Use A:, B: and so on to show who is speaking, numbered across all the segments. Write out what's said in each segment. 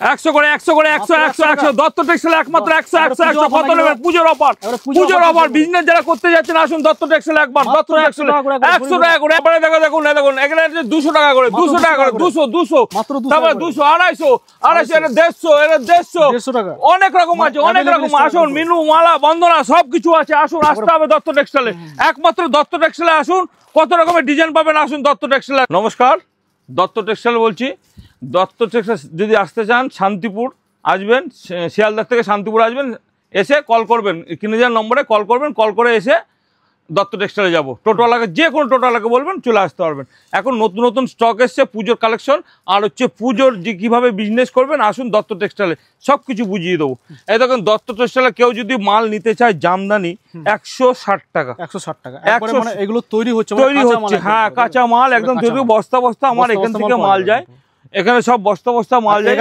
A: 100 করে 100 করে 100 100 100 দত্ত টেক্সটাইল একমাত্র 100 100 100 কত নেবেন পুজোর অফার বিজনেস যারা করতে যাচ্ছেন আসুন দত্ত টেক্সটাইল একবার দত্ত টেক্সটাইল 100 টাকা করে এবারে দেখুন এখানে 200 টাকা করে 200 টাকা করে 200 তারপরে 200 250 250 এটা 150 টাকা অনেক রকম আছে অনেক রকম আসুন মিনু মালা বন্দনা সবকিছু আছে আসুন আসতে হবে দত্ত টেক্সটাইলে একমাত্র দত্ত টেক্সটাইলে আসুন কত রকমের ডিজাইন পাবেন আসুন দত্ত টেক্সটাইল নমস্কার দত্ত টেক্সটাইল বলছি দত্ত টেক্সটাইল যদি আসতে চান শান্তিপুর আসবেন শিয়ালদা থেকে শান্তিপুর আসবেন এসে কল করবেন কিনে নম্বরে কল করবেন কল করে এসে দত্ত টেক্সটাইলে যাবো টোটোওয়ালাকে যে কোনো টোটোওয়ালাকে বলবেন চলে আসতে পারবেন এখন নতুন নতুন স্টক এসছে পুজোর কালেকশন আর হচ্ছে পুজোর যে কীভাবে বিজনেস করবেন আসুন দত্ত টেক্সটাইলে সব কিছু বুঝিয়ে দেবো এই দেখুন দত্ত টেক্সটাইলে কেউ যদি মাল নিতে চায় জামদানি 160 টাকা
B: 160 টাকা মানে এগুলো তৈরি হচ্ছে
A: হ্যাঁ কাঁচা মাল একদম তৈরি বস্তা বস্তা আমার এখান থেকে মাল যায় এখানে সব বস্তা বস্তা মাল যায়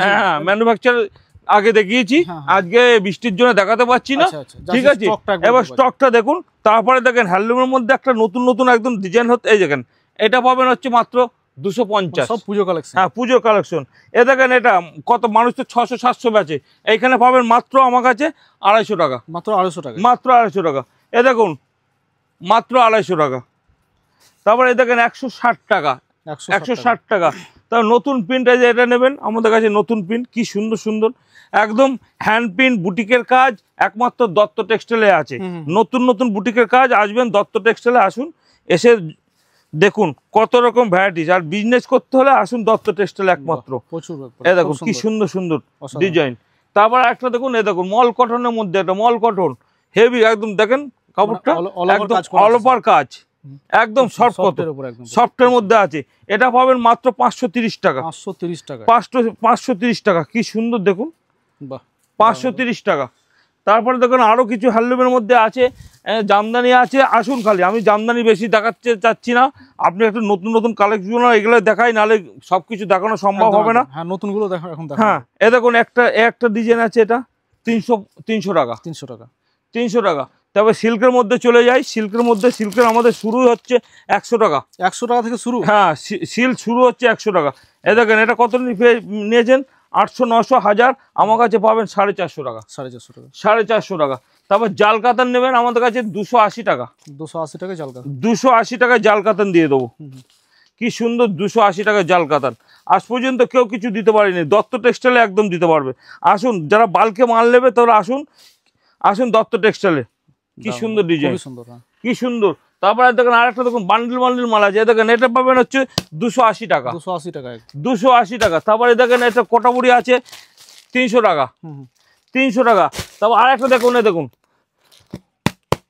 A: হ্যাঁ ম্যানুফ্যাকচার আগে দেখিয়েছি আজকে বৃষ্টির জন্য দেখাতে পাচ্ছি না ঠিক আছে এবার স্টকটা দেখুন তারপরে দেখেন হ্যান্ডলুমের মধ্যে একটা নতুন নতুন একদম ডিজাইন হচ্ছে এই দেখেন এটা পাবেন হচ্ছে মাত্র 250
B: সব পুজো কালেকশন
A: হ্যাঁ পুজো কালেকশন এ দেখেন এটা কত মানুষ তো 600 700 বেচে এইখানে পাবেন মাত্র আমার কাছে 250 টাকা
B: মাত্র 250 টাকা
A: মাত্র 250 টাকা এ দেখুন মাত্র 250 টাকা তারপরে এই দেখেন 160 টাকা 160 টাকা তার নতুন প্রিন্ট এই যে এটা নেবেন আমাদের কাছে নতুন প্রিন্ট কি সুন্দর সুন্দর একদম হ্যান্ড প্রিন্ট বুটিকের কাজ একমাত্র দত্ত টেক্সটাইলে আছে নতুন নতুন বুটিকের কাজ আসবেন দত্ত টেক্সটাইলে আসুন এসে দেখুন কত রকম ভ্যারাইটিস আর বিজনেস করতে হলে আসুন দত্ত টেক্সটাইল একমাত্র এই দেখুন কি সুন্দর সুন্দর ডিজাইন তারপর একটা দেখুন এই দেখুন মল কটনের মধ্যে একটা মল কটন হেভি একদম দেখেন কাপড়টা একদম অল ওভার কাজ একদম সফট সফটের মধ্যে আছে এটা পাবেন মাত্র 530 টাকা 530 টাকা কি সুন্দর দেখুন 530 টাকা তারপরে দেখুন আরো কিছু হ্যান্ডলুমের মধ্যে আছে জামদানি আছে আসুন খালি আমি জামদানি বেশি দেখাতে চাচ্ছি না আপনি একটু নতুন নতুন কালেকশন এগুলো দেখাই নাহলে সবকিছু দেখানো সম্ভব হবে না
B: হ্যাঁ নতুনগুলো দেখো এখন
A: হ্যাঁ এ দেখুন একটা ডিজাইন আছে এটা 300 টাকা 300 টাকা তবে সিল্কের মধ্যে চলে যাই সিল্কের আমাদের শুরু হচ্ছে 100 টাকা
B: 100 টাকা থেকে শুরু
A: হ্যাঁ সিল্ক শুরু হচ্ছে 100 টাকা এ দেখেন এটা কত নিয়েছেন 800 900 1000 আমার কাছে পাবেন 450 টাকা 450 টাকা তারপর জাল কাতান নেবেন আমাদের কাছে 280 টাকা
B: 280 টাকা জাল কাতান
A: 280 টাকা জাল কাতান দিয়ে দেবো কি সুন্দর 280 টাকা জাল কাতান আজ পর্যন্ত কেউ কিছু দিতে পারেনি দত্ত টেক্সটাইলে একদম দিতে পারবে আসুন যারা বাল্কে মাল নেবে তারা আসুন দত্ত টেক্সটাইলে কি সুন্দর ডিজাইন কি সুন্দর তারপরে দেখেন আরেকটা দেখুন বান্ডিল মাল আছে দেখেন এটা পাবেন হচ্ছে 280 টাকা 280 টাকা তারপরে দেখেন এটা কোটাবুড়ি আছে 300 টাকা 300 টাকা তারপর আরেকটা দেখুন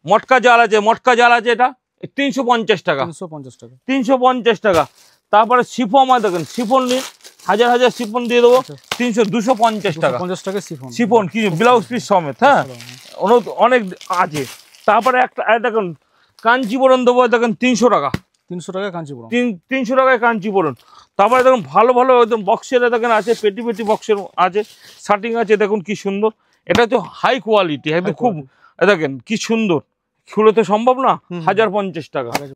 A: মটকা জাল আছে এটা 350 টাকা 350 টাকা তারপরে শিফন দেখেন শিফন নিন হাজার শিফন দিয়ে দেবো 250 টাকা
B: 50 টাকা
A: শিফন কি ব্লাউজ পিস সমেত হ্যাঁ অনেক আছে তারপরে একটা দেখুন কাঞ্চিপুরম দেবো দেখেন 300 টাকা 300 টাকায় কাঞ্চিপুরম তারপরে দেখুন ভালো একদম বক্সের দেখেন আছে পেটি বক্সের আছে শার্টিং আছে দেখুন কি সুন্দর এটা তো হাই কোয়ালিটি একদম খুব দেখেন কি সুন্দর খুলে তো সম্ভব না 1050 টাকা